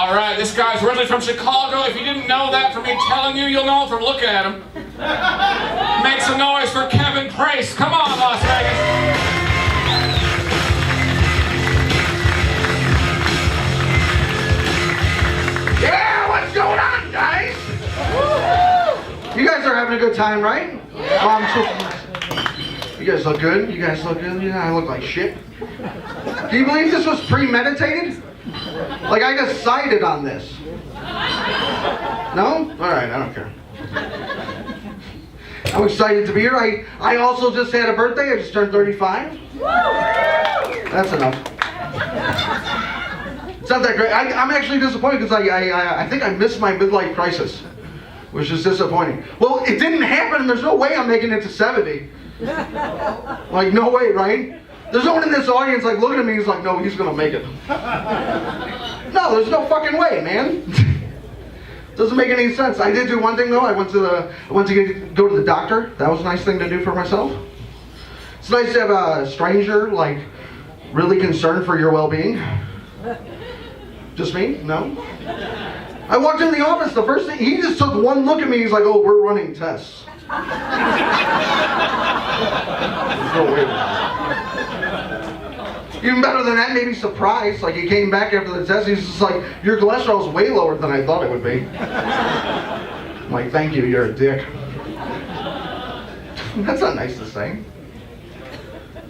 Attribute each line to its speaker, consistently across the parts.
Speaker 1: All right, this guy's originally from Chicago. If you didn't know that from me telling you, you'll know it from looking at him. Make some noise for Kevin Prace. Come on, Las Vegas.
Speaker 2: Yeah, what's going on, guys? You guys are having a good time, right? You guys look good. You guys look good. Yeah, I look like shit. Do you believe this was premeditated? Like I decided on this. No? Alright, I don't care. I'm excited to be here. I also just had a birthday. I just turned 35. That's enough. It's not that great. I'm actually disappointed because I think I missed my midlife crisis, which is disappointing. Well, it didn't happen and there's no way I'm making it to 70. Like, no way, right? There's no one in this audience like looking at me who's like, no, he's gonna make it. No, there's no fucking way, man. Doesn't make any sense. I did do one thing though. I went to go to the doctor. That was a nice thing to do for myself. It's nice to have a stranger like really concerned for your well-being. Just me? No? I walked in the office, the first thing, he just took one look at me, he's like, oh, we're running tests. There's no way. Even better than that, maybe surprised. Like he came back after the test, he's just like, your cholesterol's way lower than I thought it would be. I'm like, thank you, you're a dick. That's not nice to say.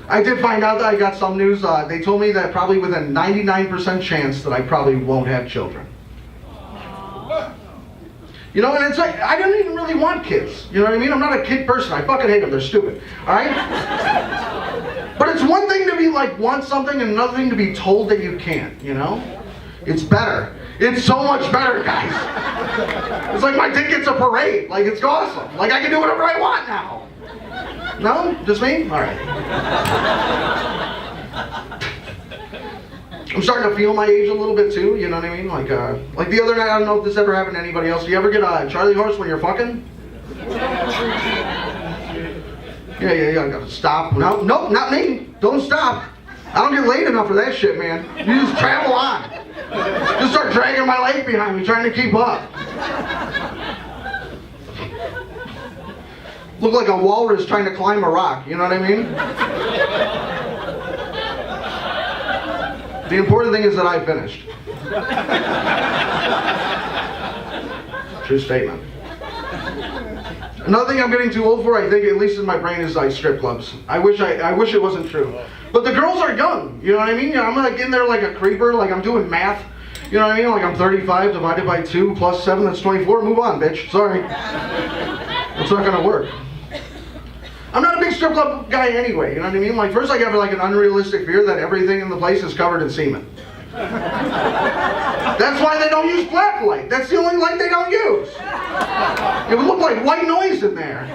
Speaker 2: I did find out that I got some news. They told me that probably with a 99% chance that I probably won't have children. You know, and it's like, I don't even really want kids. You know what I mean? I'm not a kid person. I fucking hate them. They're stupid. Alright? But it's one thing to be like, want something, and another thing to be told that you can't, you know? It's better. It's so much better, guys. It's like my dick gets a parade. Like, it's awesome. Like, I can do whatever I want now. No? Just me? Alright. I'm starting to feel my age a little bit too, you know what I mean? Like the other night, I don't know if this ever happened to anybody else. Do you ever get a Charlie horse when you're fucking? Yeah, I gotta stop. No, not me. Don't stop. I don't get laid enough for that shit, man. You just travel on. Just start dragging my leg behind me, trying to keep up. Look like a walrus trying to climb a rock, you know what I mean? The important thing is that I finished. True statement. Another thing I'm getting too old for, I think, at least in my brain, is like strip clubs. I wish it wasn't true. But the girls are young, you know what I mean? I'm like in there like a creeper, like I'm doing math. You know what I mean? Like I'm 35 divided by 2 plus 7, that's 24. Move on, bitch. Sorry. It's not gonna work. I'm not a big strip club guy anyway, you know what I mean? Like first I have like an unrealistic fear that everything in the place is covered in semen. That's why they don't use black light. That's the only light they don't use. It would look like white noise in there.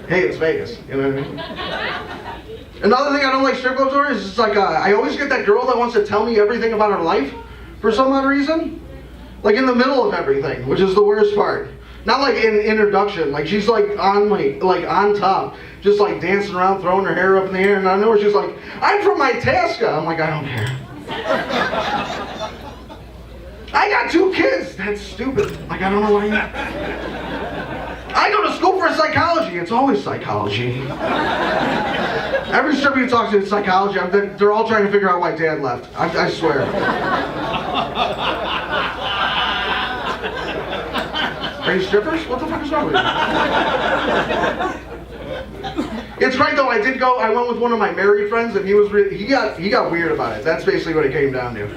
Speaker 2: Hey, it's Vegas, you know what I mean? Another thing I don't like strip clubs for is it's like I always get that girl that wants to tell me everything about her life for some odd reason. Like in the middle of everything, which is the worst part. Not like in introduction, like she's like on top, just like dancing around, throwing her hair up in the air, and I know she's like, I'm from Itasca. I'm like, I don't care. I got 2 kids. That's stupid. Like, I don't know why you... I go to school for psychology. It's always psychology. Every stripper you talk to is psychology. They're all trying to figure out why Dad left. I swear. Are you strippers? What the fuck is wrong with you? It's great though. I went with one of my married friends, and he got weird about it. That's basically what it came down to.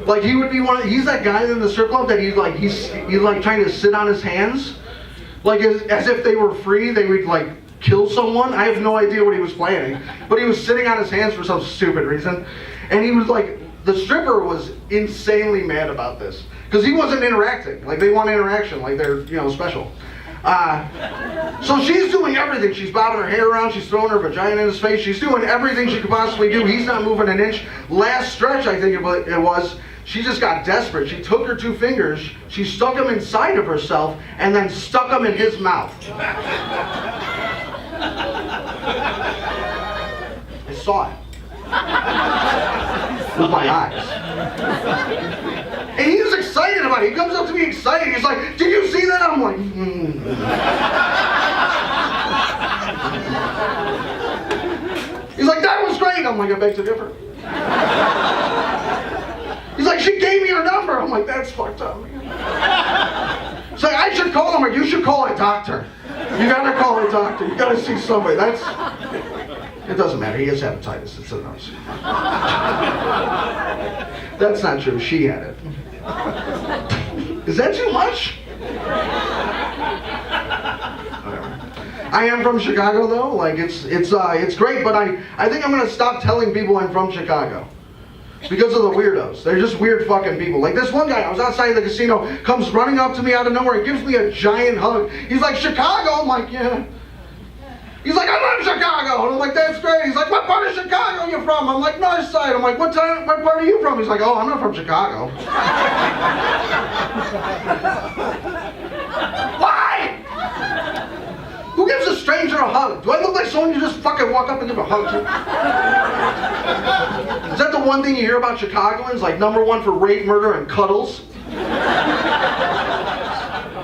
Speaker 2: Like he would be he's that guy in the strip club that he's like trying to sit on his hands, like as if they were free. They would like kill someone. I have no idea what he was planning, but he was sitting on his hands for some stupid reason, and he was like, the stripper was insanely mad about this. Because he wasn't interacting. Like, they want interaction. Like, they're, special. So she's doing everything. She's bobbing her hair around. She's throwing her vagina in his face. She's doing everything she could possibly do. He's not moving an inch. Last stretch, I think it was, she just got desperate. She took her 2 fingers. She stuck them inside of herself and then stuck them in his mouth. I saw it. With my eyes. about it. He comes up to me excited. He's like, did you see that? I'm like, He's like, that was great. I'm like, I beg to differ. He's like, she gave me her number. I'm like, that's fucked up. He's like, I should call him. Like, you should call a doctor. You gotta call a doctor. You gotta see somebody. It doesn't matter. He has hepatitis. It's a nurse. That's not true. She had it. Is that too much? Whatever. I am from Chicago though. Like it's great, but I think I'm gonna stop telling people I'm from Chicago. Because of the weirdos. They're just weird fucking people. Like this one guy, I was outside the casino, comes running up to me out of nowhere and gives me a giant hug. He's like, Chicago? I'm like, yeah. He's like, I'm from Chicago. And I'm like, that's great. He's like, what part of Chicago are you from? I'm like, North Side. I'm like, what part are you from? He's like, oh, I'm not from Chicago. Why? Who gives a stranger a hug? Do I look like someone you just fucking walk up and give a hug to? Is that the one thing you hear about Chicagoans? Like #1 for rape, murder, and cuddles?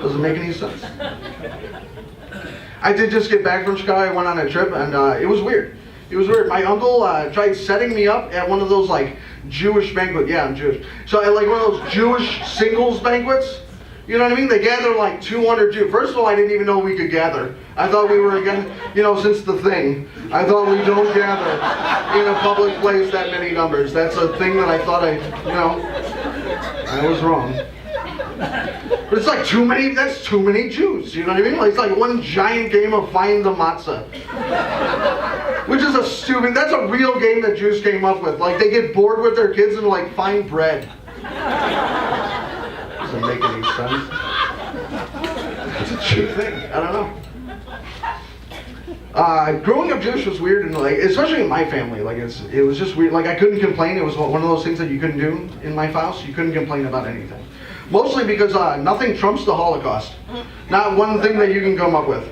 Speaker 2: Doesn't make any sense. I did just get back from Chicago. I went on a trip and it was weird. It was weird. My uncle tried setting me up at one of those like Jewish banquets. Yeah, I'm Jewish. So at like one of those Jewish singles banquets. You know what I mean? They gather like 200 Jews. First of all, I didn't even know we could gather. I thought we were again, since the thing. I thought we don't gather in a public place that many numbers. That's a thing that I thought I was wrong. But it's like that's too many Jews, you know what I mean? Like, it's like one giant game of find the matzah. Which is that's a real game that Jews came up with. Like, they get bored with their kids and like, find bread. Doesn't make any sense. It's a Jew thing, I don't know. Growing up Jewish was weird, and like, especially in my family, like it was just weird. Like I couldn't complain. It was one of those things that you couldn't do in my house. You couldn't complain about anything. Mostly because nothing trumps the Holocaust. Not one thing that you can come up with.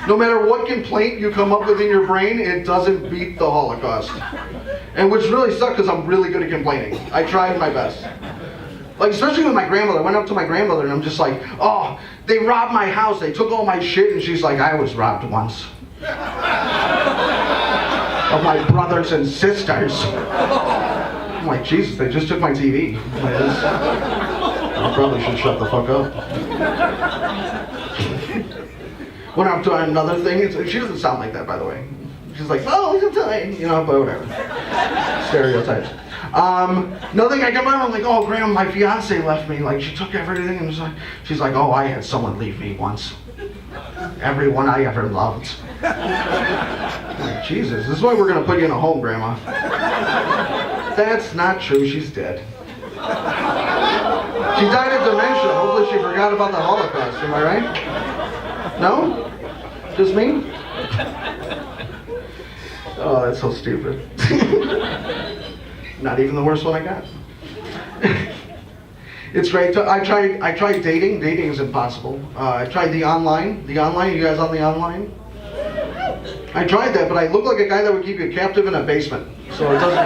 Speaker 2: No matter what complaint you come up with in your brain, it doesn't beat the Holocaust. And which really sucked because I'm really good at complaining. I tried my best. Like, especially with my grandmother. I went up to my grandmother and I'm just like, oh, they robbed my house. They took all my shit. And she's like, I was robbed once. Of my brothers and sisters. I'm like, Jesus, they just took my TV. Like, I probably should shut the fuck up. Went up to another thing. She doesn't sound like that, by the way. She's like, oh, it's a time. But whatever. Stereotypes. Another thing I come around, I'm like, oh, Grandma, my fiance left me. Like, she took everything, and she's like, oh, I had someone leave me once. Everyone I ever loved. I'm like, Jesus, this is why we're gonna put you in a home, Grandma. That's not true. She's dead. She died of dementia. Hopefully, she forgot about the Holocaust. Am I right? No? Just me? Oh, that's so stupid. Not even the worst one I got. It's great. I tried dating. Dating is impossible. I tried the online. The online. You guys on the online? I tried that, but I look like a guy that would keep you captive in a basement. So it doesn't.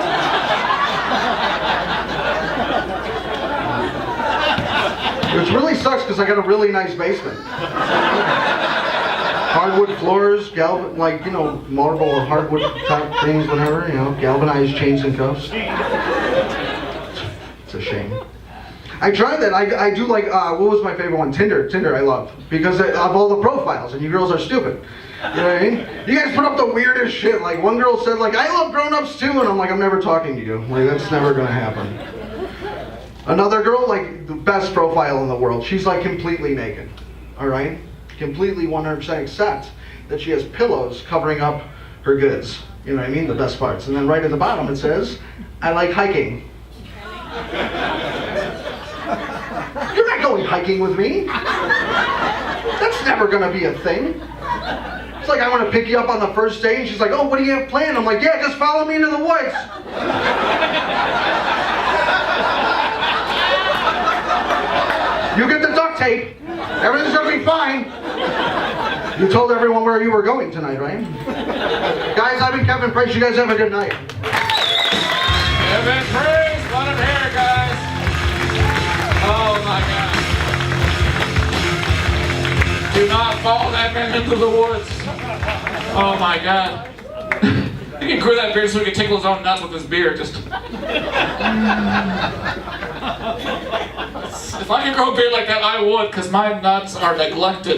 Speaker 2: Which really sucks because I got a really nice basement. Hardwood floors, marble or hardwood type things, whatever, galvanized chains and cuffs. It's a shame. I tried that. I do like, what was my favorite one? Tinder. Tinder I love. Because of all the profiles, and you girls are stupid. You know what I mean? You guys put up the weirdest shit. Like, one girl said, like, I love grown-ups too, and I'm like, I'm never talking to you. Like, that's never gonna happen. Another girl, like, the best profile in the world. She's, like, completely naked. Alright? Completely 100% except that she has pillows covering up her goods. You know what I mean? The best parts. And then right at the bottom it says, I like hiking. You're not going hiking with me. That's never gonna be a thing. It's like, I want to pick you up on the first day, and she's like, oh, what do you have planned? I'm like, yeah, just follow me into the woods. You get the duct tape. Everything's gonna be fine. You told everyone where you were going tonight, right? Guys, I've been Kevin Prace. You guys have a good night.
Speaker 1: Kevin Prace, let him hear, guys. Oh my God. Do not follow that man into the woods. Oh my God. He can grow that beard so he can tickle his own nuts with his beard. Just. If I could grow a beard like that, I would, because my nuts are neglected.